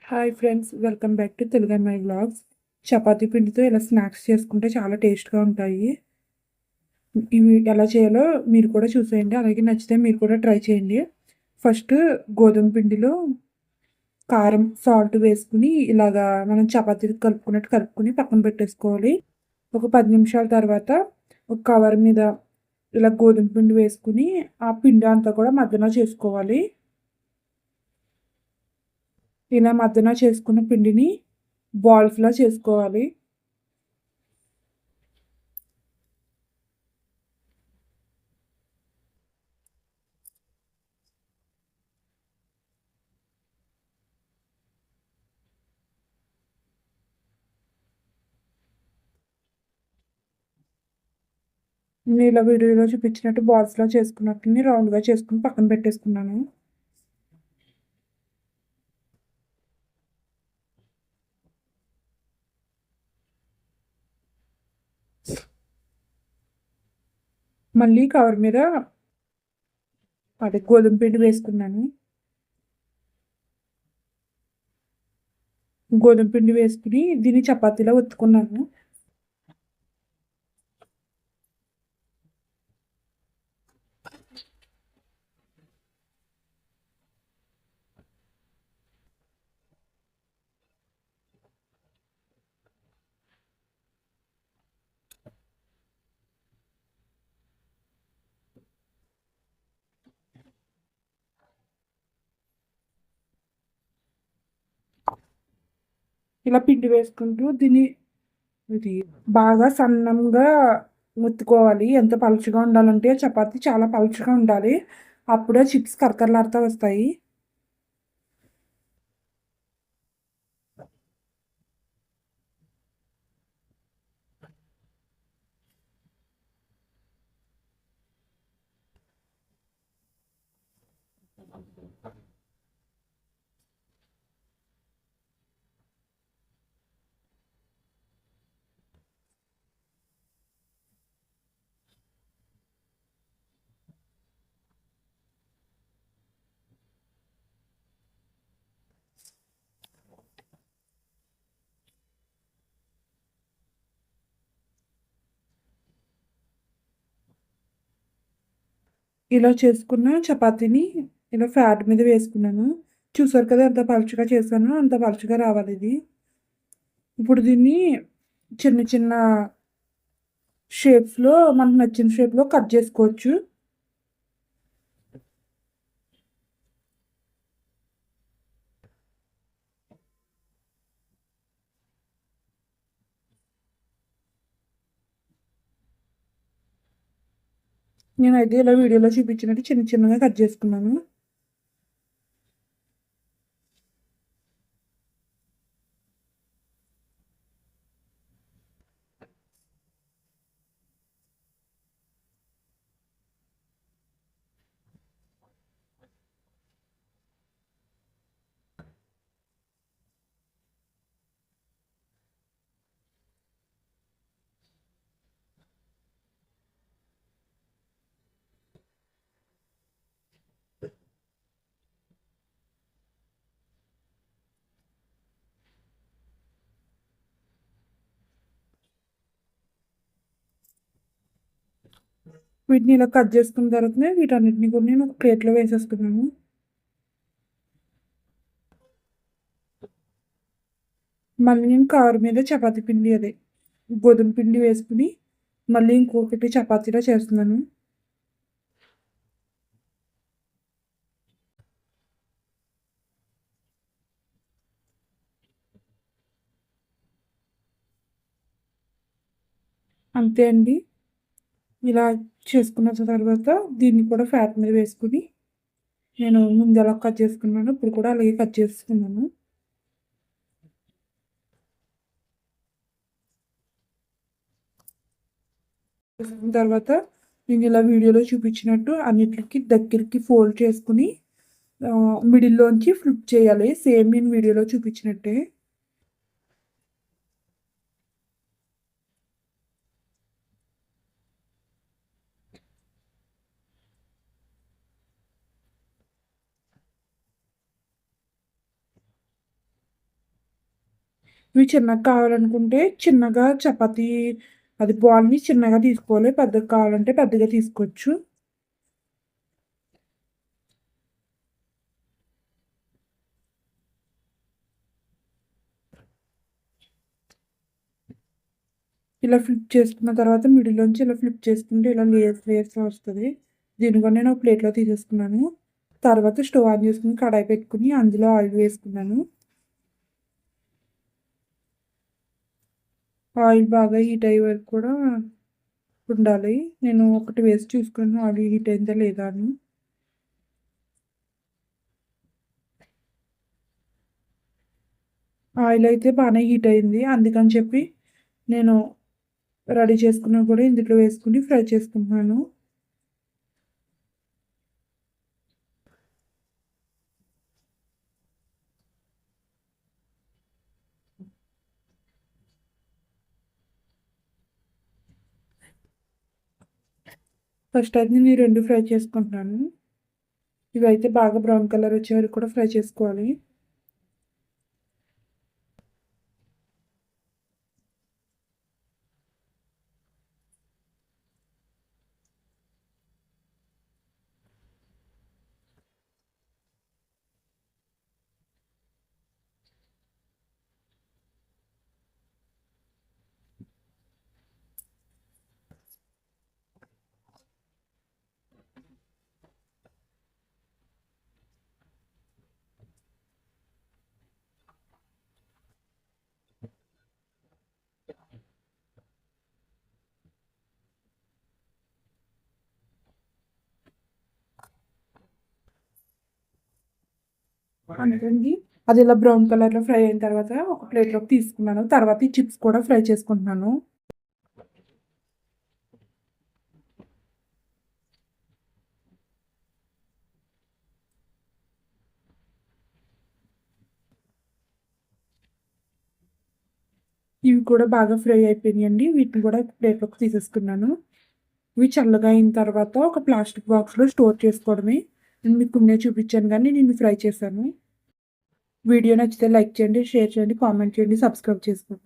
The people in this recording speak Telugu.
Hi friends, welcome back to Telugu అమ్మాయి వ్లాగ్స్. చపాతీ పిండితో ఇలా స్నాక్స్ చేసుకుంటే చాలా టేస్ట్గా ఉంటాయి. ఇవి ఎలా చేయాలో మీరు కూడా చూసేయండి. అలాగే నచ్చితే మీరు కూడా ట్రై చేయండి. ఫస్ట్ గోధుమ పిండిలో కారం, సాల్ట్ వేసుకుని ఇలాగా మనం చపాతీ కలుపుకున్నట్టు కలుపుకొని పక్కన పెట్టేసుకోవాలి. ఒక 10 నిమిషాల తర్వాత ఒక కవర్ మీద ఇలా గోధుమ పిండి వేసుకుని ఆ పిండి అంతా కూడా మధ్యలో చేసుకోవాలి. ఇలా మధ్యన చేసుకున్న పిండిని బాల్స్‌లా చేసుకోవాలి. నేను ఇలా వీడియోలో చూపించినట్టు బాల్స్‌లా చేసుకున్నట్టుని రౌండ్‌గా చేసుకొని పక్కన పెట్టేసుకున్నాను. మళ్ళీ కవర్ మీద గోధుమ పిండి వేసుకున్నాను. గోధుమ పిండి వేసుకొని దీన్ని చపాతీలా ఒత్తుకున్నాను. ఇలా పిండి వేసుకుంటూ దీన్ని ఇది బాగా సన్నంగా ఒత్తుకోవాలి. ఎంత పలుచగా ఉండాలంటే చపాతీ చాలా పలుచగా ఉండాలి. అప్పుడే చిప్స్ కరకరలాడుతూ వస్తాయి. ఇలా చేసుకున్న చపాతీని ఇలా ఫ్యాట్ మీద వేసుకున్నాను. చూసారు కదా ఎంత పలుచగా చేశానో, అంత పలుచగా రావాలి ఇది. ఇప్పుడు దీన్ని చిన్న చిన్న షేప్స్‌లో మనకు నచ్చిన షేప్‌లో కట్ చేసుకోవచ్చు. నేనైతే ఇలా వీడియోలో చూపించినట్టు చిన్న చిన్నగా కట్ చేసుకున్నాను. వీటిని ఇలా కట్ చేసుకున్న తర్వాతనే వీటన్నిటిని కూడా నేను ఒక ప్లేట్‌లో వేసేసుకున్నాను. మళ్ళీ నేను కవర్ మీద చపాతీ పిండి గోధుమ పిండి వేసుకొని మళ్ళీ ఇంకొకటి చపాతీలా చేస్తున్నాను. అంతే అండి. ఇలా చేసుకున్న తర్వాత దీన్ని కూడా ఫ్యాట్ మీద వేసుకొని నేను ముందు ఎలా కట్ చేసుకున్నానో ఇప్పుడు కూడా అలాగే కట్ చేసుకున్నాను. చేసుకున్న తర్వాత నేను ఇలా వీడియోలో చూపించినట్టు అన్నిటికి దగ్గరికి ఫోల్డ్ చేసుకుని మిడిల్‌లోంచి ఫ్లిప్ చేయాలి. సేమ్ నేను వీడియోలో చూపించినట్టే. ఇవి చిన్నగా కావాలనుకుంటే చిన్నగా చపాతీ అది బాల్‌ని చిన్నగా తీసుకోవాలి. పెద్దగా కావాలంటే పెద్దగా తీసుకోవచ్చు. ఇలా ఫ్లిప్ చేసుకున్న తర్వాత మిడిల్‌లోంచి ఇలా ఫ్లిప్ చేసుకుంటే ఇలా లేయర్స్‌గా వస్తది. దీన్ని కూడా నేను ఒక ప్లేట్‌లో తీసేసుకున్నాను. తర్వాత స్టవ్ ఆన్ చేసుకొని కడాయి పెట్టుకొని అందులో ఆయిల్ వేసుకున్నాను. ఆయిల్ బాగా హీట్ అయ్యే వరకు కూడా ఉండాలి. నేను ఒకటి వేసి చూసుకున్నాను ఆయిల్ హీట్ అయిందా లేదా అని. ఆయిల్ అయితే బానే హీట్ అయింది. అందుకని చెప్పి నేను రెడీ చేసుకున్నవి కూడా ఇందులో వేసుకొని ఫ్రై చేసుకుంటున్నాను. ఫస్ట్ అయితే నేను ఈ 2 ఫ్రై చేసుకుంటున్నాను. ఇవైతే బాగా బ్రౌన్ కలర్ వచ్చే వరకు కూడా ఫ్రై చేసుకోవాలి. అంతేండి. అది ఇలా బ్రౌన్ కలర్‌లో ఫ్రై అయిన తర్వాత ఒక ప్లేట్‌లోకి తీసుకున్నాను. తర్వాత ఈ చిప్స్ కూడా ఫ్రై చేసుకుంటున్నాను. ఇవి కూడా బాగా ఫ్రై అయిపోయినాయండి. వీటిని కూడా ప్లేట్‌లోకి తీసేసుకున్నాను. ఇవి చల్లగా అయిన తర్వాత ఒక ప్లాస్టిక్ బాక్స్‌లో స్టోర్ చేసుకోవడమే. నేను మీకు ముందే చూపించాను గానీ నేను ఫ్రై చేశాను. వీడియో నచ్చితే లైక్ చేయండి, షేర్ చేయండి, కామెంట్ చేయండి, సబ్స్క్రైబ్ చేసుకోండి.